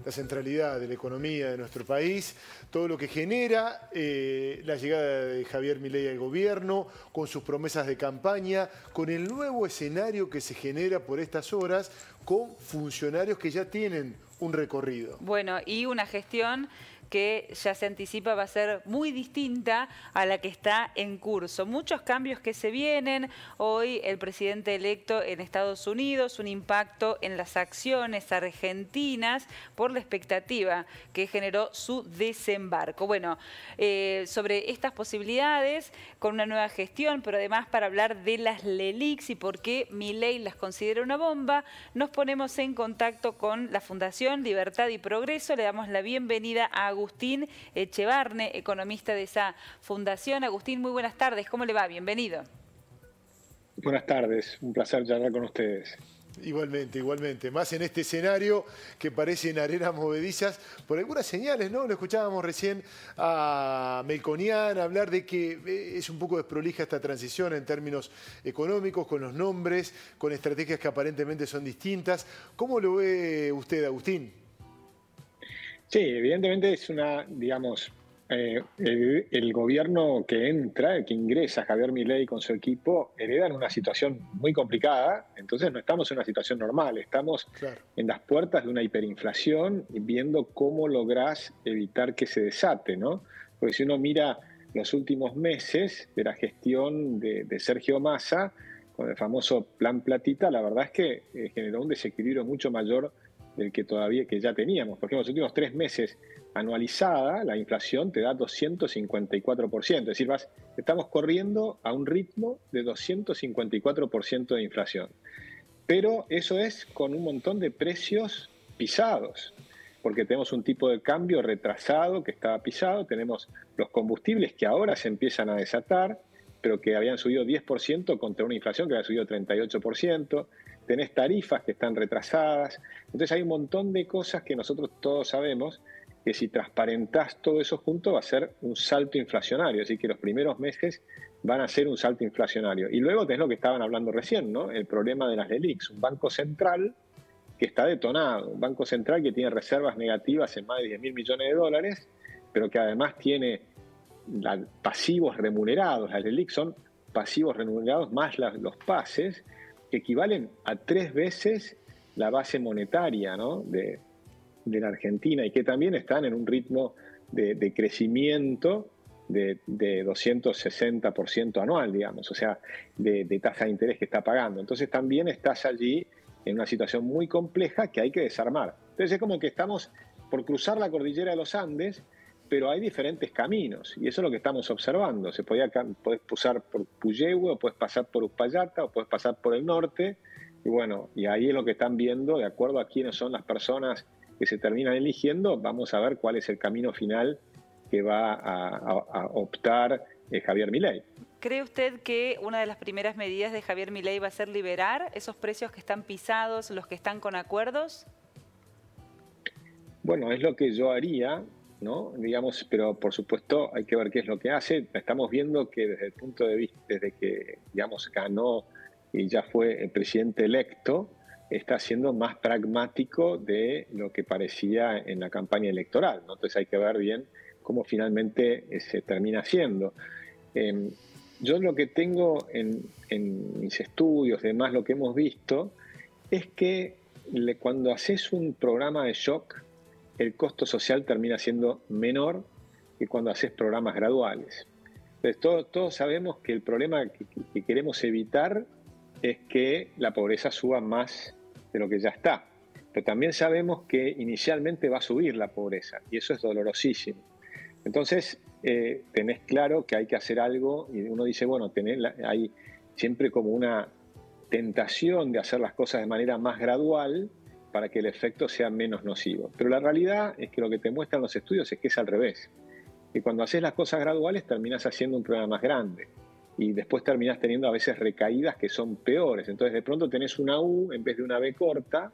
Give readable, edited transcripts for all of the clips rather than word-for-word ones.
la centralidad de la economía de nuestro país, todo lo que genera la llegada de Javier Milei al gobierno, con sus promesas de campaña, con el nuevo escenario que se genera por estas horas, con funcionarios que ya tienen un recorrido. Bueno, y una gestión que ya se anticipa va a ser muy distinta a la que está en curso. Muchos cambios que se vienen. Hoy el presidente electo en Estados Unidos, un impacto en las acciones argentinas por la expectativa que generó su desembarco. Bueno, sobre estas posibilidades, con una nueva gestión, pero además para hablar de las LELIQs y por qué Milei las considera una bomba, nos ponemos en contacto con la Fundación Libertad y Progreso. Le damos la bienvenida a Agustín Echevarne, economista de esa fundación. Agustín, muy buenas tardes. ¿Cómo le va? Bienvenido. Buenas tardes. Un placer charlar con ustedes. Igualmente, igualmente. Más en este escenario que parecen arenas movedizas por algunas señales, ¿no? Lo escuchábamos recién a Melconian hablar de que es un poco desprolija esta transición en términos económicos, con los nombres, con estrategias que aparentemente son distintas. ¿Cómo lo ve usted, Agustín? Sí, evidentemente es una, digamos, el gobierno que entra, que ingresa Javier Milei con su equipo, heredan una situación muy complicada. Entonces no estamos en una situación normal, estamos en las puertas de una hiperinflación y viendo cómo lográs evitar que se desate, ¿no? Porque si uno mira los últimos meses de la gestión de Sergio Massa, con el famoso Plan Platita, la verdad es que generó un desequilibrio mucho mayor del que ya teníamos. Por ejemplo, los últimos 3 meses anualizada, la inflación te da 254%. Es decir, estamos corriendo a un ritmo de 254% de inflación. Pero eso es con un montón de precios pisados, porque tenemos un tipo de cambio retrasado que estaba pisado, tenemos los combustibles que ahora se empiezan a desatar, pero que habían subido 10% contra una inflación que había subido 38%. Tenés tarifas que están retrasadas. Entonces hay un montón de cosas que nosotros todos sabemos que si transparentás todo eso junto va a ser un salto inflacionario. Así que los primeros meses van a ser un salto inflacionario. Y luego tenés lo que estaban hablando recién, ¿no? El problema de las LELIQs. Un banco central que está detonado. Un banco central que tiene reservas negativas en más de 10.000 millones de dólares, pero que además tiene pasivos remunerados. Las LELIQs son pasivos remunerados más los pases, que equivalen a 3 veces la base monetaria, ¿no? de la Argentina, y que también están en un ritmo de crecimiento de 260% anual, digamos, o sea, de tasa de interés que está pagando. Entonces también estás allí en una situación muy compleja que hay que desarmar. Entonces es como que estamos por cruzar la cordillera de los Andes, pero hay diferentes caminos, y eso es lo que estamos observando. Podés pasar por Puyehue, o puedes pasar por Uspallata, o puedes pasar por el norte, y bueno, y ahí es lo que están viendo, de acuerdo a quiénes son las personas que se terminan eligiendo, vamos a ver cuál es el camino final que va a optar Javier Milei. ¿Cree usted que una de las primeras medidas de Javier Milei va a ser liberar esos precios que están pisados, los que están con acuerdos? Bueno, es lo que yo haría, ¿no? Digamos, pero por supuesto hay que ver qué es lo que hace. Estamos viendo que desde el punto de vista, desde que, digamos, ganó y ya fue el presidente electo, está siendo más pragmático de lo que parecía en la campaña electoral, ¿no? Entonces hay que ver bien cómo finalmente se termina haciendo. Yo lo que tengo en mis estudios, demás, lo que hemos visto, es que cuando haces un programa de shock, el costo social termina siendo menor que cuando haces programas graduales. Entonces todos sabemos que el problema que queremos evitar es que la pobreza suba más de lo que ya está. Pero también sabemos que inicialmente va a subir la pobreza, y eso es dolorosísimo. Entonces, tenés claro que hay que hacer algo, y uno dice, bueno, hay siempre como una tentación de hacer las cosas de manera más gradual para que el efecto sea menos nocivo. Pero la realidad es que lo que te muestran los estudios es que es al revés. Que cuando haces las cosas graduales terminás haciendo un problema más grande. Y después terminás teniendo a veces recaídas que son peores. Entonces de pronto tenés una U en vez de una B corta,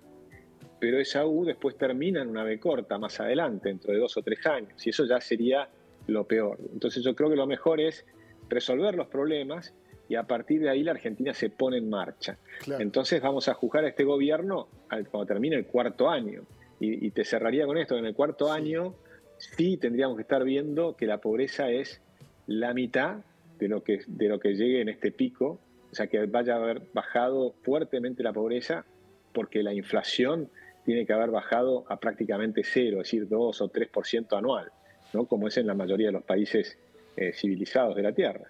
pero esa U después termina en una B corta más adelante, dentro de 2 o 3 años. Y eso ya sería lo peor. Entonces yo creo que lo mejor es resolver los problemas, y a partir de ahí la Argentina se pone en marcha. Claro. Entonces vamos a juzgar a este gobierno cuando termine el 4.º año. Y te cerraría con esto, en el cuarto año sí tendríamos que estar viendo que la pobreza es la mitad de lo que llegue en este pico, o sea, que vaya a haber bajado fuertemente la pobreza, porque la inflación tiene que haber bajado a prácticamente cero, es decir, 2 o 3% anual, ¿no? Como es en la mayoría de los países civilizados de la Tierra.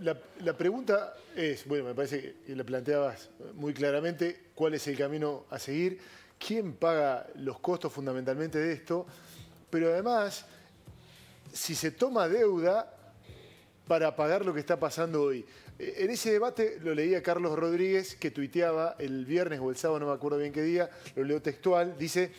La pregunta es, bueno, me parece que la planteabas muy claramente, ¿cuál es el camino a seguir? ¿Quién paga los costos fundamentalmente de esto? Pero además, si se toma deuda para pagar lo que está pasando hoy. En ese debate lo leía Carlos Rodríguez, que tuiteaba el viernes o el sábado, no me acuerdo bien qué día, lo leo textual, dice: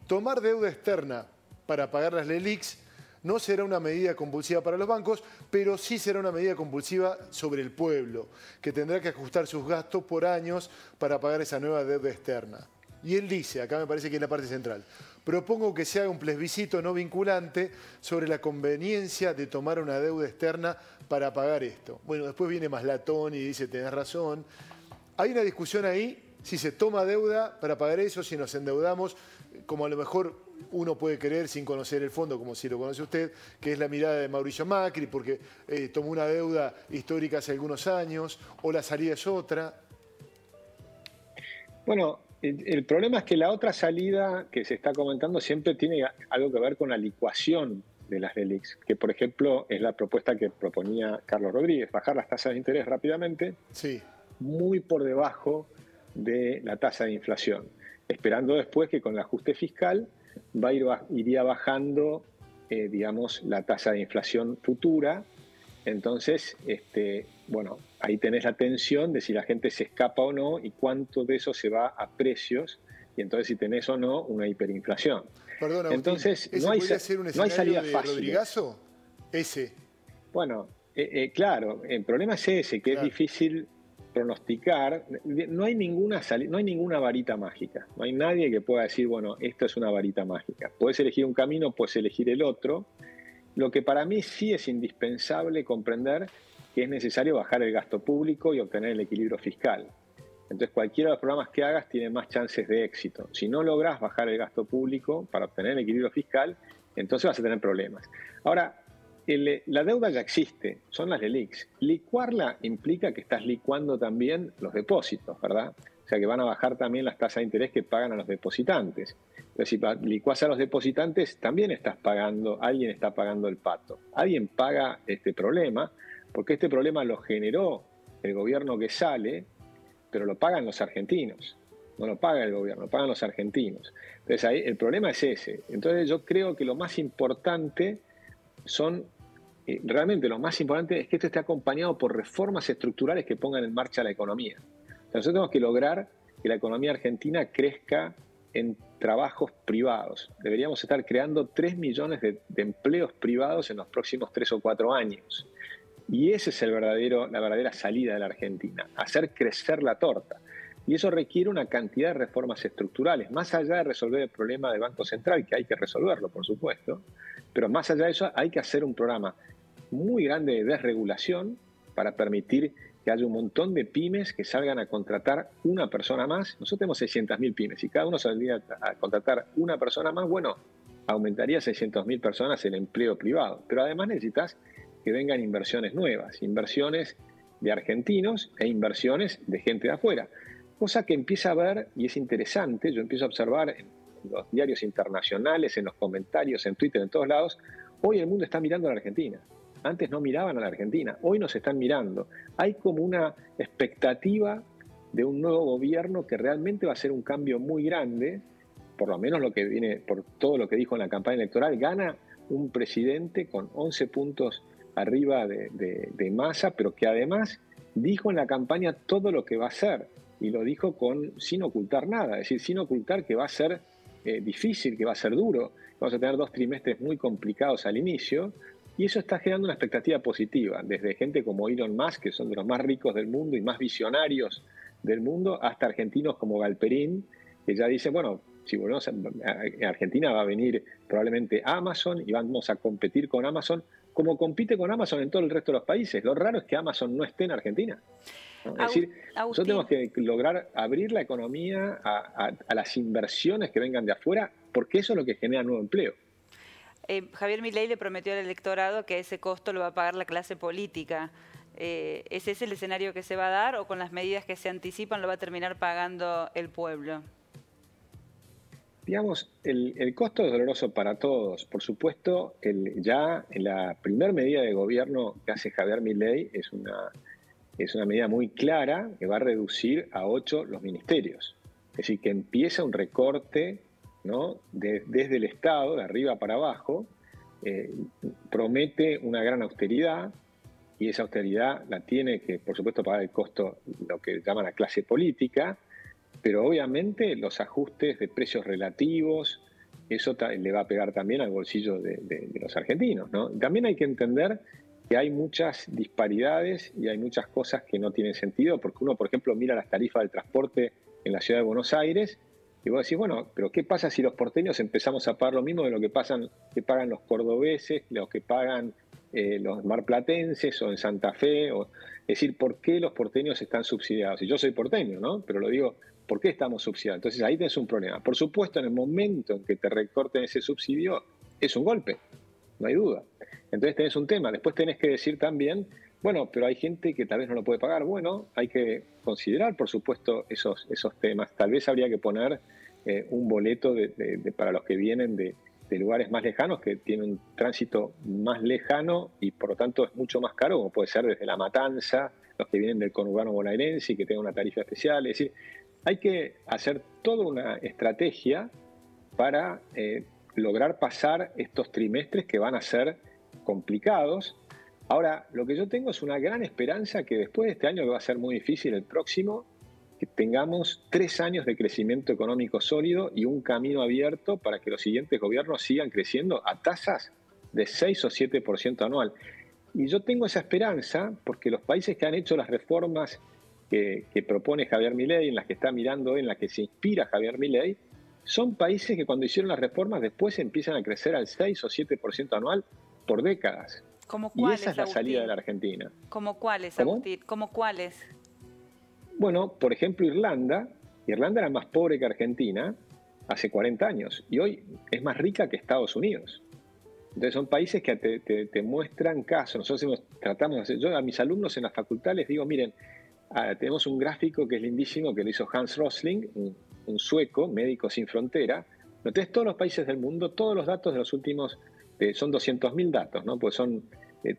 tomar deuda externa para pagar las LELIQs no será una medida compulsiva para los bancos, pero sí será una medida compulsiva sobre el pueblo, que tendrá que ajustar sus gastos por años para pagar esa nueva deuda externa. Y él dice, acá me parece que es la parte central: propongo que se haga un plebiscito no vinculante sobre la conveniencia de tomar una deuda externa para pagar esto. Bueno, después viene Maslatón y dice, tenés razón. Hay una discusión ahí, si se toma deuda para pagar eso, si nos endeudamos, como a lo mejor uno puede creer sin conocer el fondo, como si lo conoce usted, que es la mirada de Mauricio Macri, porque tomó una deuda histórica hace algunos años, o la salida es otra. Bueno, el problema es que la otra salida que se está comentando siempre tiene algo que ver con la licuación de las LELIQs, que por ejemplo es la propuesta que proponía Carlos Rodríguez, bajar las tasas de interés rápidamente, muy por debajo de la tasa de inflación, esperando después que con el ajuste fiscal iría bajando, digamos, la tasa de inflación futura. Entonces, bueno, ahí tenés la tensión de si la gente se escapa o no y cuánto de eso se va a precios, y entonces si tenés o no una hiperinflación. Perdón, Agustín, entonces, ¿ese podría ser un escenario salida de fácil. Rodrigazo? Ese. Bueno, claro, el problema es ese, que es difícil pronosticar. No hay ninguna varita mágica. No hay nadie que pueda decir, bueno, esto es una varita mágica. Puedes elegir un camino, puedes elegir el otro. Lo que para mí sí es indispensable comprender que es necesario bajar el gasto público y obtener el equilibrio fiscal. Entonces, cualquiera de los programas que hagas tiene más chances de éxito. Si no logras bajar el gasto público para obtener el equilibrio fiscal, entonces vas a tener problemas. Ahora, la deuda ya existe, son las LELIQs. Licuarla implica que estás licuando también los depósitos, ¿verdad? O sea, que van a bajar también las tasas de interés que pagan a los depositantes. Entonces, si licuás a los depositantes, también alguien está pagando el pato. Alguien paga este problema, porque este problema lo generó el gobierno que sale, pero lo pagan los argentinos. No lo paga el gobierno, lo pagan los argentinos. Entonces, ahí el problema es ese. Entonces, yo creo que lo más importante realmente lo más importante es que esto esté acompañado por reformas estructurales que pongan en marcha la economía. Nosotros tenemos que lograr que la economía argentina crezca en trabajos privados. Deberíamos estar creando 3 millones de empleos privados en los próximos 3 o 4 años. Y esa es la verdadera salida de la Argentina, hacer crecer la torta. Y eso requiere una cantidad de reformas estructurales, más allá de resolver el problema del Banco Central, que hay que resolverlo, por supuesto, pero más allá de eso hay que hacer un programa muy grande de desregulación para permitir que haya un montón de pymes que salgan a contratar una persona más. Nosotros tenemos 600.000 pymes y cada uno saldría a contratar una persona más. Bueno, aumentaría 600.000 personas el empleo privado, pero además necesitas que vengan inversiones nuevas, inversiones de argentinos e inversiones de gente de afuera. Cosa que empieza a ver, y es interesante, yo empiezo a observar en los diarios internacionales, en los comentarios, en Twitter, en todos lados, hoy el mundo está mirando a la Argentina. Antes no miraban a la Argentina, hoy nos están mirando. Hay como una expectativa de un nuevo gobierno que realmente va a ser un cambio muy grande, por lo menos lo que viene, por todo lo que dijo en la campaña electoral. Gana un presidente con 11 puntos arriba de Massa, pero que además dijo en la campaña todo lo que va a hacer, y lo dijo sin ocultar nada, es decir, sin ocultar que va a ser difícil, que va a ser duro, vamos a tener 2 trimestres muy complicados al inicio, y eso está generando una expectativa positiva, desde gente como Elon Musk, que son de los más ricos del mundo y más visionarios del mundo, hasta argentinos como Galperín, que ya dicen, bueno, si volvemos a Argentina va a venir probablemente Amazon y vamos a competir con Amazon como compite con Amazon en todo el resto de los países. Lo raro es que Amazon no esté en Argentina. ¿no? Es decir, nosotros tenemos que lograr abrir la economía a las inversiones que vengan de afuera, porque eso es lo que genera nuevo empleo. Javier Milei le prometió al electorado que ese costo lo va a pagar la clase política. ¿Es ese el escenario que se va a dar o con las medidas que se anticipan lo va a terminar pagando el pueblo? Digamos, el costo es doloroso para todos. Por supuesto, ya en la primera medida de gobierno que hace Javier Milei es una medida muy clara que va a reducir a 8 los ministerios. Es decir, que empieza un recorte, ¿no? Desde el Estado, de arriba para abajo, promete una gran austeridad y esa austeridad la tiene que, por supuesto, pagar el costo, lo que llaman la clase política, pero obviamente los ajustes de precios relativos, eso le va a pegar también al bolsillo de los argentinos, ¿no? También hay que entender que hay muchas disparidades y hay muchas cosas que no tienen sentido, porque uno, por ejemplo, mira las tarifas del transporte en la ciudad de Buenos Aires y vos decís, bueno, pero ¿qué pasa si los porteños empezamos a pagar lo mismo de lo que pagan los cordobeses, los que pagan los marplatenses o en Santa Fe? Es decir, ¿por qué los porteños están subsidiados? Y yo soy porteño, ¿no? Pero lo digo, ¿por qué estamos subsidiados? Entonces ahí tenés un problema. Por supuesto, en el momento en que te recorten ese subsidio, es un golpe, no hay duda. Entonces tenés un tema. Después tenés que decir también, bueno, pero hay gente que tal vez no lo puede pagar. Bueno, hay que considerar, por supuesto, esos temas. Tal vez habría que poner un boleto para los que vienen de lugares más lejanos, que tienen un tránsito más lejano y por lo tanto es mucho más caro, como puede ser desde La Matanza, los que vienen del conurbano bonaerense y que tengan una tarifa especial. Es decir, hay que hacer toda una estrategia para lograr pasar estos trimestres que van a ser complicados. Ahora, lo que yo tengo es una gran esperanza que después de este año, que va a ser muy difícil, el próximo, que tengamos 3 años de crecimiento económico sólido y un camino abierto para que los siguientes gobiernos sigan creciendo a tasas de 6 o 7% anual. Y yo tengo esa esperanza porque los países que han hecho las reformas que propone Javier Milei, en las que está mirando, en las que se inspira Javier Milei, son países que cuando hicieron las reformas después empiezan a crecer al 6 o 7% anual por décadas. ¿Cómo cuáles, y esa es la salida de la Argentina. ¿Cómo cuáles, Agustín? ¿Cómo cuáles? Bueno, por ejemplo, Irlanda era más pobre que Argentina hace 40 años y hoy es más rica que Estados Unidos. Entonces son países que te muestran casos. Nosotros tratamos de hacer, yo a mis alumnos en la facultad les digo, miren, tenemos un gráfico que es lindísimo, que lo hizo Hans Rosling, un sueco, Médicos Sin Frontera. Lo tenés todos los países del mundo, todos los datos de los últimos, son 200.000 datos, ¿no? Pues son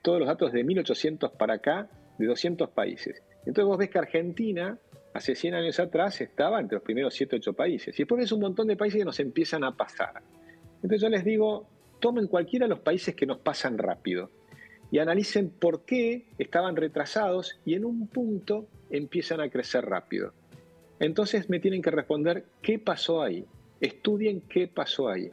todos los datos de 1800 para acá, de 200 países. Entonces vos ves que Argentina, hace 100 años atrás, estaba entre los primeros 7 o 8 países. Y después ves un montón de países que nos empiezan a pasar. Entonces yo les digo, tomen cualquiera de los países que nos pasan rápido y analicen por qué estaban retrasados y en un punto empiezan a crecer rápido. Entonces me tienen que responder qué pasó ahí. Estudien qué pasó ahí.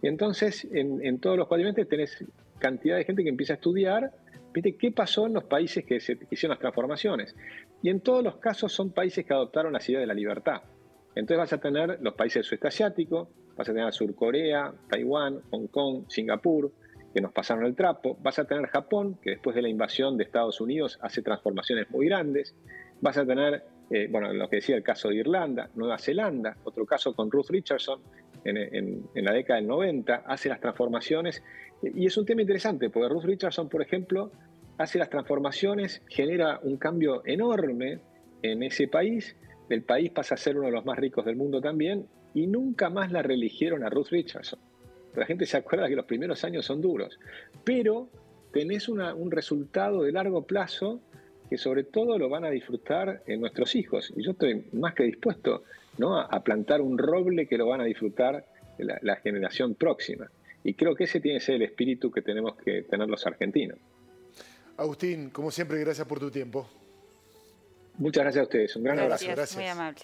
Y entonces en todos los cuatrimestres tenés cantidad de gente que empieza a estudiar, ¿viste? ¿Qué pasó en los países que hicieron las transformaciones? Y en todos los casos son países que adoptaron la idea de la libertad. Entonces vas a tener los países del sudeste asiático, vas a tener Sur Corea, Taiwán, Hong Kong, Singapur, que nos pasaron el trapo. Vas a tener Japón, que después de la invasión de Estados Unidos hace transformaciones muy grandes. Vas a tener, lo que decía el caso de Irlanda, Nueva Zelanda, otro caso con Ruth Richardson en la década del 90, hace las transformaciones. Y es un tema interesante, porque Ruth Richardson, por ejemplo, hace las transformaciones, genera un cambio enorme en ese país. El país pasa a ser uno de los más ricos del mundo también, y nunca más la reeligieron a Ruth Richardson. La gente se acuerda que los primeros años son duros, pero tenés un resultado de largo plazo que sobre todo lo van a disfrutar nuestros hijos. Y yo estoy más que dispuesto, ¿no?, a plantar un roble que lo van a disfrutar la generación próxima. Y creo que ese tiene que ser el espíritu que tenemos que tener los argentinos. Agustín, como siempre, gracias por tu tiempo. Muchas gracias a ustedes. Un gran abrazo. Gracias, muy amable.